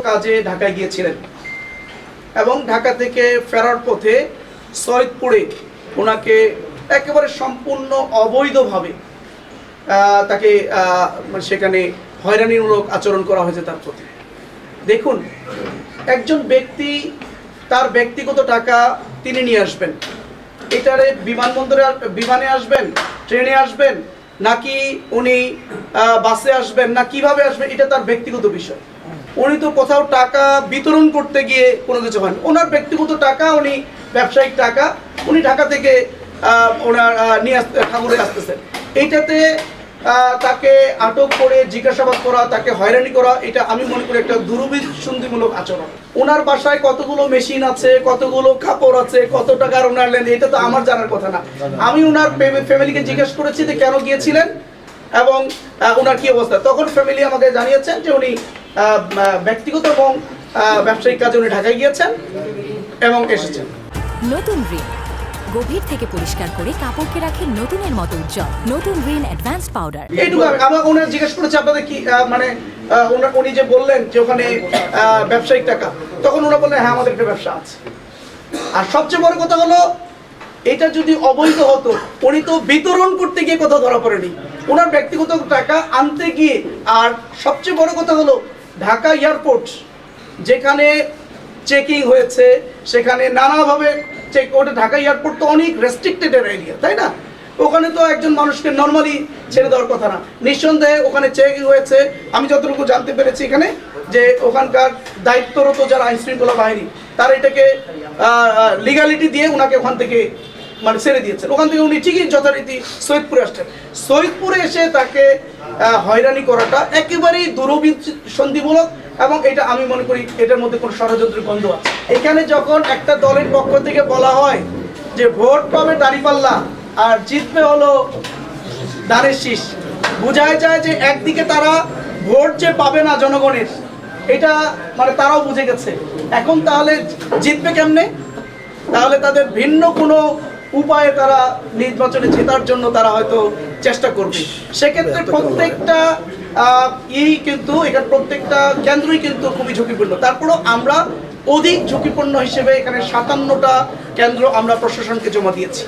কাজে ঢাকায় গিয়েছিলেন এবং ঢাকা থেকে ফেরার পথে সৈয়দপুরে ওনাকে একেবারে সম্পূর্ণ অবৈধভাবে তাকে সেখানে হয়রানিমূলক আচরণ করা হয়েছে তার প্রতি। দেখুন, একজন ব্যক্তি তার ব্যক্তিগত টাকা তিনি নিয়ে আসবেন, এটারে বিমানে আসবেন, ট্রেনে আসবেন, নাকি উনি বাসে আসবেন, না কিভাবে আসবেন, এটা তার ব্যক্তিগত বিষয়। উনি তো কোথাও টাকা বিতরণ করতে গিয়ে কোনো কিছু হয়নি, ওনার ব্যক্তিগত টাকা, উনি ব্যবসায়িক টাকা উনি ঢাকা থেকে ওনার নিয়ে ঠাকুরে আসতেছেন। এইটাতে তাকে আটক করে জিজ্ঞাসাবাদ করা, তাকে হয়রানি করা, এটা আমি মনে করি একটা দুরভিসন্ধিমূলক আচরণ। ওনার বাসায় কতগুলো মেশিন আছে, কতগুলো কাপড় আছে, কত টাকার ওনার লেন, এটা তো আমার জানার কথা না। আমি ওনার ফ্যামিলিকে জিজ্ঞেস করেছি যে কেন গিয়েছিলেন এবং ওনার কি অবস্থা। তখন ফ্যামিলি আমাকে জানিয়েছেন যে উনি ব্যক্তিগত এবং ব্যবসায়িক কাজে উনি ঢাকায় গিয়েছেন এবং এসেছেন। নতুন রিন গভীর থেকে পরিষ্কার করে কাপড়কে রাখে নতুনের মতো উজ্জ্বল। নতুন রিন অ্যাডভান্সড পাউডার। এইটুকু আমরা ওনার জিজ্ঞেস করেছি আপনাদের কি মানে উনি যে বললেন যে ওখানে ব্যবসায়িক টাকা, তখন ওরা বললেন হ্যাঁ আমাদের একটা ব্যবসা আছে। আর সবচেয়ে বড় কথা হলো, এটা যদি অবৈধ হতো উনি তো বিতরণ করতে গিয়ে কোথাও ধরা পড়েনি, ওনার ব্যক্তিগত টাকা আনতে গিয়ে। আর সবচেয়ে বড় কথা হলো, ঢাকা এয়ারপোর্ট যেখানে চেকিং হয়েছে, সেখানে নানাভাবে চেক, ওটা ঢাকা এয়ারপোর্ট তো অনেক রেস্ট্রিক্টেড এরিয়া, তাই না? ওখানে তো একজন মানুষকে নর্মালি ছেড়ে দেওয়ার কথা না। নিঃসন্দেহে ওখানে চেকিং হয়েছে। আমি যতটুকু জানতে পেরেছি এখানে যে ওখানকার দায়িত্বরত যারা আইন শৃঙ্খলা বাহিনী, তারা এটাকে লিগালিটি দিয়ে ওনাকে ওখান থেকে মানে ছেড়ে দিয়েছেন। ওখান থেকে উনি ঠিকই যথারীতি সৈয়দপুরে আসছেন। সৈয়দপুরে এসে তাকে হয়রানি করাটা একেবারেই দুরভিসন্ধিমূলক এবং এটা আমি মনে করি এটার মধ্যে কোনো ষড়যন্ত্রের গন্ধ আছে। এখানে যখন একটা দলের পক্ষ থেকে বলা হয় যে ভোট পাবে দাঁড়িপাল্লা আর জিতবে হলো ধানের শীষ, বোঝাই যায় যে একদিকে তারা ভোট যে পাবে না জনগণের, এটা মানে তারাও বুঝে গেছে। এখন তাহলে জিতবে কেমনে? তাহলে তাদের ভিন্ন কোনো উপায়ে তারা নির্বাচনে জেতার জন্য তারা হয়তো চেষ্টা করবে। সেক্ষেত্রে প্রত্যেকটা কিন্তু এখানে প্রত্যেকটা কেন্দ্রই কিন্তু খুবই ঝুঁকিপূর্ণ। তারপরেও আমরা অধিক ঝুঁকিপূর্ণ হিসেবে এখানে 57টা কেন্দ্র আমরা প্রশাসনকে জমা দিয়েছি।